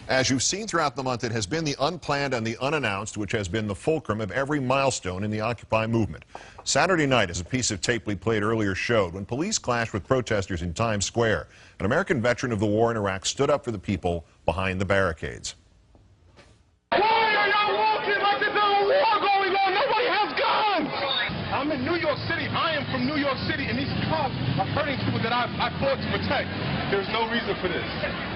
As you've seen throughout the month, it has been the unplanned and the unannounced which has been the fulcrum of every milestone in the Occupy movement. Saturday night, as a piece of tape we played earlier showed, when police clashed with protesters in Times Square, an American veteran of the war in Iraq stood up for the people behind the barricades. Why are y'all walking like there's a war going on? Nobody has guns! I'm in New York City. I am from New York City, and these cops are hurting people that I fought to protect. There's no reason for this.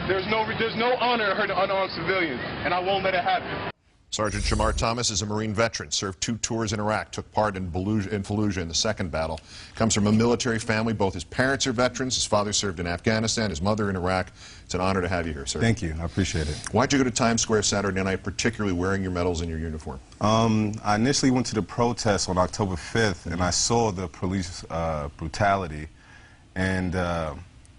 There's no honor in hurting unarmed civilians, and I won't let it happen. Sgt Shamar Thomas is a Marine veteran, served 2 tours in Iraq, took part in Fallujah in the second battle. Comes from a military family. Both his parents are veterans. His father served in Afghanistan, his mother in Iraq. It's an honor to have you here, sir. Thank you. I appreciate it. Why'd you go to Times Square Saturday night, particularly wearing your medals and your uniform? I initially went to the protest on October 5th, and I saw the police brutality, and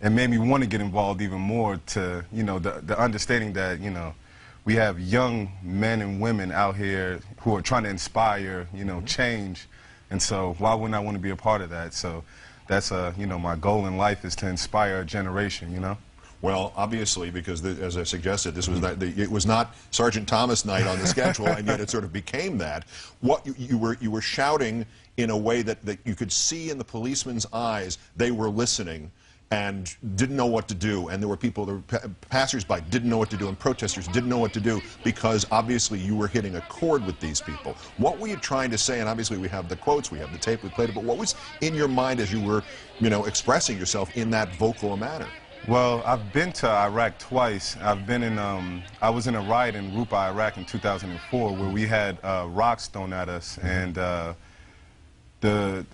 it made me want to get involved even more to, you know, the understanding that, you know, we have young men and women out here who are trying to inspire, you know, change. And so why wouldn't I want to be a part of that? So that's, you know, my goal in life is to inspire a generation, you know? Well, obviously, because as I suggested, this was it was not Sergeant Thomas night on the schedule, and yet it sort of became that. What you were shouting in a way that you could see in the policemen's eyes they were listening and didn't know what to do, and there were people, passers-by didn't know what to do, and protesters didn't know what to do, because obviously you were hitting a chord with these people. What were you trying to say? And obviously we have the quotes, we have the tape, we played it, but what was in your mind as you were, you know, expressing yourself in that vocal manner? Well, I've been to Iraq twice. I've been in, I was in a riot in Rupa, Iraq in 2004, where we had rocks thrown at us, and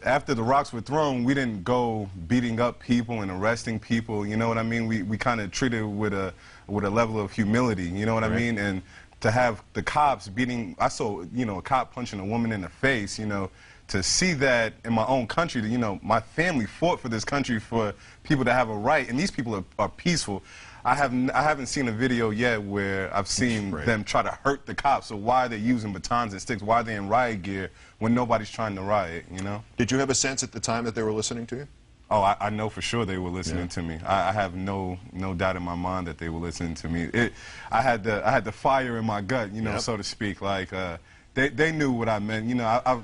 after the rocks were thrown, we didn't go beating up people and arresting people, you know what I mean? We kind of treated it with a level of humility, you know what I mean? And to have the cops beating, I saw, you know, a cop punching a woman in the face, you know, to see that in my own country, you know, my family fought for this country for people to have a right, and these people are peaceful. I haven't seen a video yet where I've seen them try to hurt the cops. So why are they using batons and sticks? Why are they in riot gear when nobody's trying to riot, you know? Did you have a sense at the time that they were listening to you? Oh, I know for sure they were listening to me. I have no doubt in my mind that they were listening to me. I had the fire in my gut, you know, so to speak. Like they knew what I meant. You know,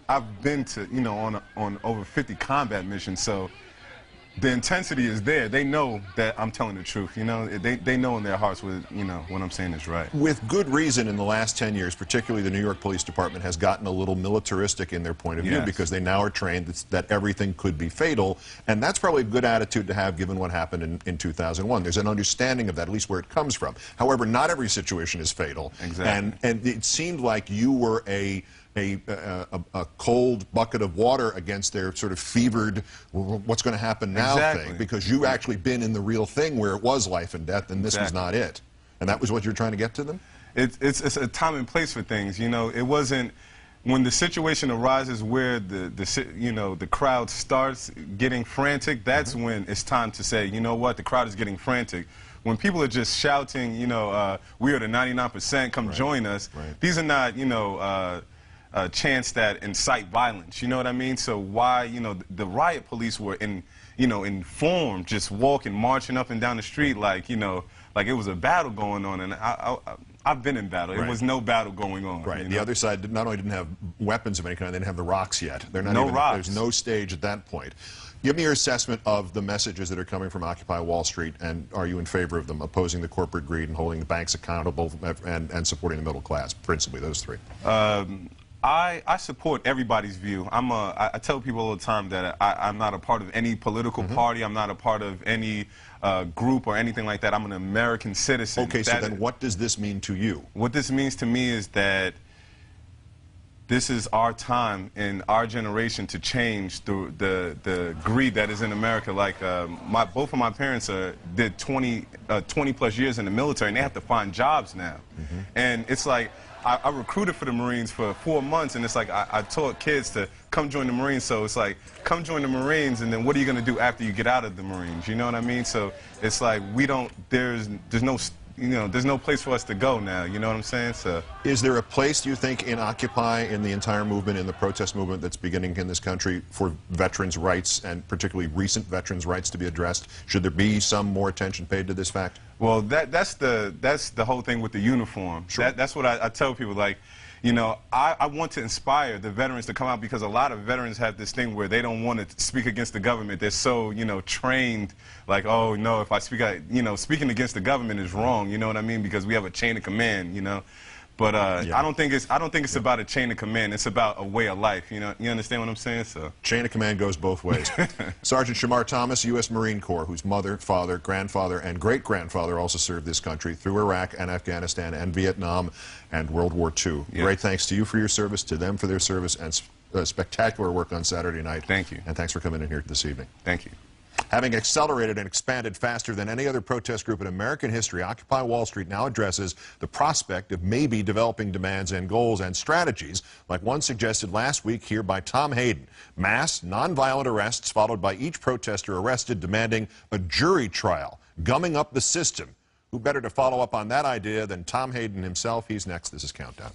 I've been to, you know, on over 50 combat missions, so the intensity is there. They know that I'm telling the truth, you know. They know in their hearts what, you know, what I'm saying is right. With good reason, in the last 10 years, particularly the New York Police Department has gotten a little militaristic in their point of view, because they now are trained that everything could be fatal, and that's probably a good attitude to have given what happened in 2001. There's an understanding of that, at least where it comes from. However, not every situation is fatal. Exactly. And it seemed like you were a cold bucket of water against their sort of fevered, what's going to happen now thing, because you actually been in the real thing where it was life and death, and this was not it. And that was what you're trying to get to them? It's a time and place for things, you know. It wasn't, when the situation arises where you know, the crowd starts getting frantic, that's when it's time to say, you know what, the crowd is getting frantic. When people are just shouting, you know, we are the 99%, come join us, these are not, you know, chants that incite violence, you know what I mean? So why, you know, the riot police were informed, just walking, marching up and down the street like, you know, like it was a battle going on, and I've been in battle. It was no battle going on. Right. You The know? other side not only didn't have weapons of any kind, they didn't have the rocks yet. They're not even, rocks. There's no stage at that point. Give me your assessment of the messages that are coming from Occupy Wall Street, and are you in favor of them, opposing the corporate greed and holding the banks accountable and supporting the middle class, principally those three? I support everybody's view. I tell people all the time that I'm not a part of any political party. I'm not a part of any group or anything like that. I'm an American citizen. Okay, so then what does this mean to you? What this means to me is that this is our time in our generation to change the greed that is in America. Like both of my parents did 20 plus years in the military, and they have to find jobs now. And it's like, I recruited for the Marines for 4 months, and it's like I taught kids to come join the Marines. So it's like, come join the Marines, and then what are you going to do after you get out of the Marines? You know what I mean? So it's like there's no, you know, there's no place for us to go now. You know what I'm saying? So is there a place, do you think, in Occupy, in the entire movement, in the protest movement that's beginning in this country, for veterans' rights, and particularly recent veterans' rights, to be addressed? Should there be some more attention paid to this fact? Well, that's the whole thing with the uniform. Sure. That's what I tell people, like, you know, I want to inspire the veterans to come out, because a lot of veterans have this thing where they don't want to speak against the government. They're so, you know, trained, like, oh, no, if I speak out, you know, speaking against the government is wrong, you know what I mean, because we have a chain of command, you know. But I don't think it's about a chain of command. It's about a way of life. You know, you understand what I'm saying? So chain of command goes both ways. Sergeant Shamar Thomas, U.S. Marine Corps, whose mother, father, grandfather, and great-grandfather also served this country through Iraq and Afghanistan and Vietnam and World War II. Yeah. Great thanks to you for your service, to them for their service, and spectacular work on Saturday night. Thank you. And thanks for coming in here this evening. Thank you. Having accelerated and expanded faster than any other protest group in American history, Occupy Wall Street now addresses the prospect of maybe developing demands and goals and strategies like one suggested last week here by Tom Hayden. Mass, nonviolent arrests followed by each protester arrested demanding a jury trial, gumming up the system. Who better to follow up on that idea than Tom Hayden himself? He's next. This is Countdown.